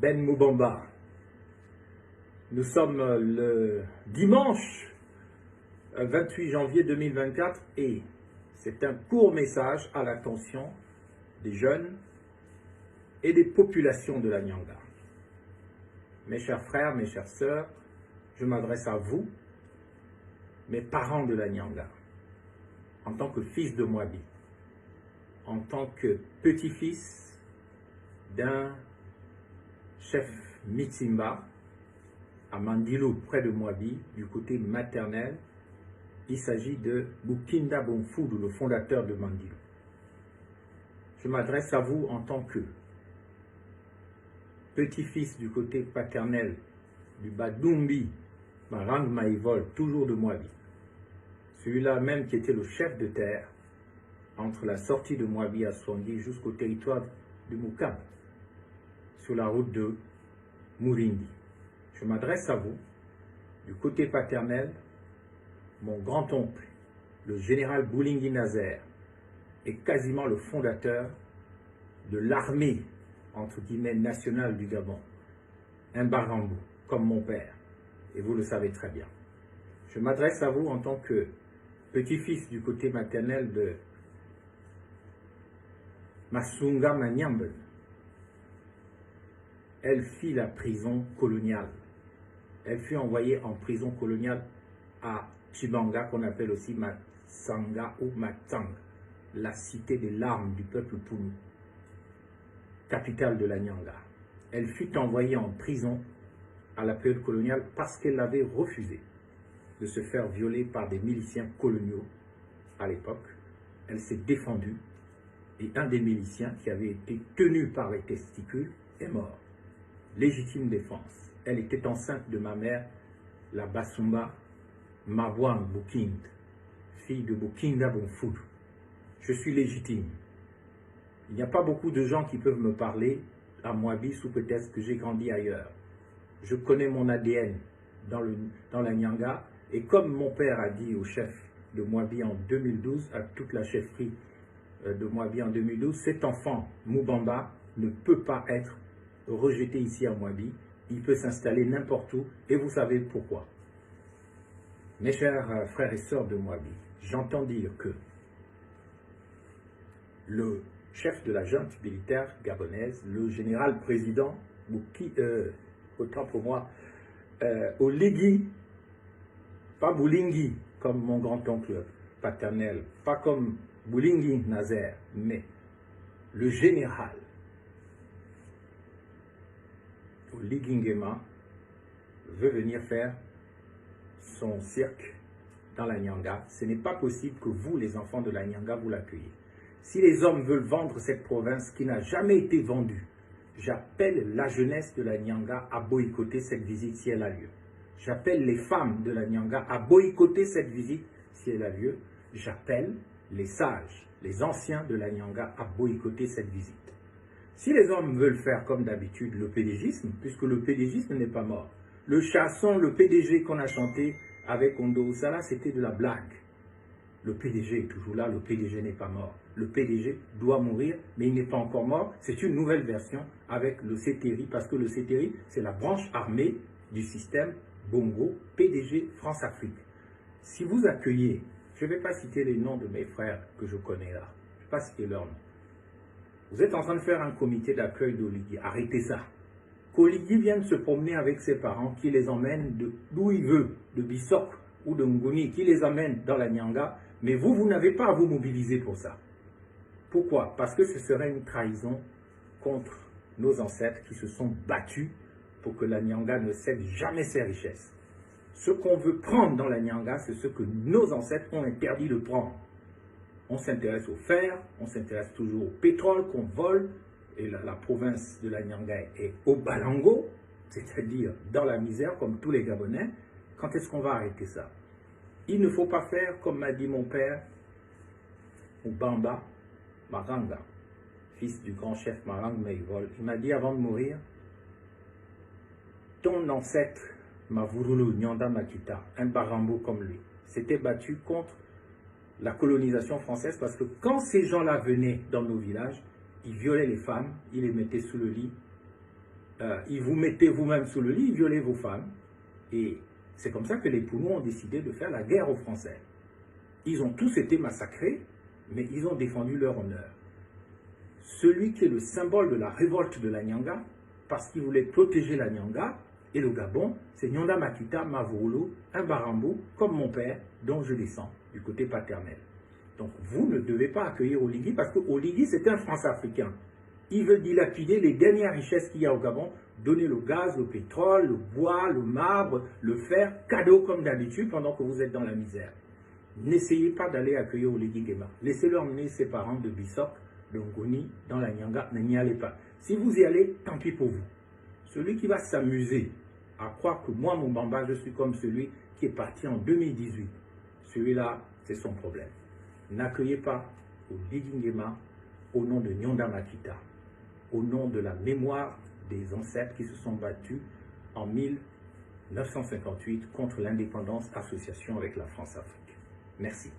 Ben Moubamba. Nous sommes le dimanche 28 janvier 2024 et c'est un court message à l'attention des jeunes et des populations de la Nyanga. Mes chers frères, mes chères sœurs, je m'adresse à vous, mes parents de la Nyanga, en tant que fils de Mwabi, en tant que petit-fils d'un chef Mitsimba, à Mandilo, près de Mwabi, du côté maternel. Il s'agit de Bukinda Bonfoudou, le fondateur de Mandilo. Je m'adresse à vous en tant que petit-fils du côté paternel du Badumbi, Marang Maïvol, toujours de Mwabi. Celui-là même qui était le chef de terre entre la sortie de Mwabi à Songi jusqu'au territoire de Moukam, sur la route de Mourindi. Je m'adresse à vous, du côté paternel, mon grand-oncle, le général Boulingi Nazer, est quasiment le fondateur de l'armée, entre guillemets, nationale du Gabon, un Barambou, comme mon père, et vous le savez très bien. Je m'adresse à vous en tant que petit-fils du côté maternel de Masunga Manyambel. Elle fit la prison coloniale. Elle fut envoyée en prison coloniale à Chibanga, qu'on appelle aussi Matsanga ou Matang, la cité des larmes du peuple Pouni, capitale de la Nyanga. Elle fut envoyée en prison à la période coloniale parce qu'elle avait refusé de se faire violer par des miliciens coloniaux à l'époque. Elle s'est défendue et un des miliciens qui avait été tenu par les testicules est mort. Légitime défense. Elle était enceinte de ma mère, la Basumba Mawang Bukind, fille de Bukinda Bonfoudou. Je suis légitime. Il n'y a pas beaucoup de gens qui peuvent me parler à Mwabi sous prétexte que j'ai grandi ailleurs. Je connais mon ADN dans la Nyanga, et comme mon père a dit au chef de Mwabi en 2012, à toute la chefferie de Mwabi en 2012, cet enfant, Moubamba, ne peut pas être rejeté ici à Mwabi. Il peut s'installer n'importe où, et vous savez pourquoi. Mes chers frères et sœurs de Mwabi, j'entends dire que le chef de la junte militaire gabonaise, le général-président, autant pour moi, Oligui, pas Boulingi, comme mon grand-oncle paternel, pas comme Boulingi Nazer, mais le général Oligui Nguema veut venir faire son cirque dans la Nyanga. Ce n'est pas possible que vous, les enfants de la Nyanga, vous l'accueillez. Si les hommes veulent vendre cette province qui n'a jamais été vendue, j'appelle la jeunesse de la Nyanga à boycotter cette visite si elle a lieu. J'appelle les femmes de la Nyanga à boycotter cette visite si elle a lieu. J'appelle les sages, les anciens de la Nyanga à boycotter cette visite. Si les hommes veulent faire comme d'habitude le pédégisme, puisque le pédégisme n'est pas mort, le chanson, le PDG qu'on a chanté avec Ondo Oussala, c'était de la blague. Le PDG est toujours là, le PDG n'est pas mort. Le PDG doit mourir, mais il n'est pas encore mort. C'est une nouvelle version avec le CTRI, parce que le CTRI, c'est la branche armée du système Bongo, PDG France-Afrique. Si vous accueillez, je ne vais pas citer les noms de mes frères que je connais là, je ne vais pas citer leurs noms. Vous êtes en train de faire un comité d'accueil d'Oligui, arrêtez ça. Qu'Oligui vienne se promener avec ses parents, qui les emmène d'où il veut, de Bissok ou de Nguni, qui les amène dans la Nyanga, mais vous n'avez pas à vous mobiliser pour ça. Pourquoi? Parce que ce serait une trahison contre nos ancêtres qui se sont battus pour que la Nyanga ne cède jamais ses richesses. Ce qu'on veut prendre dans la Nyanga, c'est ce que nos ancêtres ont interdit de prendre. On s'intéresse au fer, on s'intéresse toujours au pétrole qu'on vole, et la province de la Nyanga est au Balango, c'est-à-dire dans la misère comme tous les Gabonais. Quand est-ce qu'on va arrêter ça? Il ne faut pas faire comme m'a dit mon père, Moubamba Maranga, fils du grand chef Marang Maïvol. Il m'a dit avant de mourir, ton ancêtre Mavurulu Nyanda Makita, un Barambou comme lui, s'était battu contre la colonisation française, parce que quand ces gens-là venaient dans nos villages, ils violaient les femmes, ils les mettaient sous le lit ils vous mettaient vous-même sous le lit, ils violaient vos femmes. Et c'est comme ça que les Pounous ont décidé de faire la guerre aux Français. Ils ont tous été massacrés, mais ils ont défendu leur honneur. Celui qui est le symbole de la révolte de la Nyanga, parce qu'il voulait protéger la Nyanga et le Gabon, c'est Nyanda Makita Mavolo, un Barambo, comme mon père, dont je descends, du côté paternel. Donc vous ne devez pas accueillir Oligui, parce que Oligui, c'est un France-Africain. Il veut dilapider les dernières richesses qu'il y a au Gabon, donner le gaz, le pétrole, le bois, le marbre, le fer, cadeau comme d'habitude, pendant que vous êtes dans la misère. N'essayez pas d'aller accueillir Oligui Nguema. Laissez-le emmener ses parents de Bissok, de Ngoni, dans la Nyanga. N'y allez pas. Si vous y allez, tant pis pour vous. Celui qui va s'amuser à croire que moi, mon Bamba, je suis comme celui qui est parti en 2018. Celui-là, c'est son problème. N'accueillez pas Oligui Nguema au nom de Nyanda Makita, au nom de la mémoire des ancêtres qui se sont battus en 1958 contre l'indépendance, association avec la France-Afrique. Merci.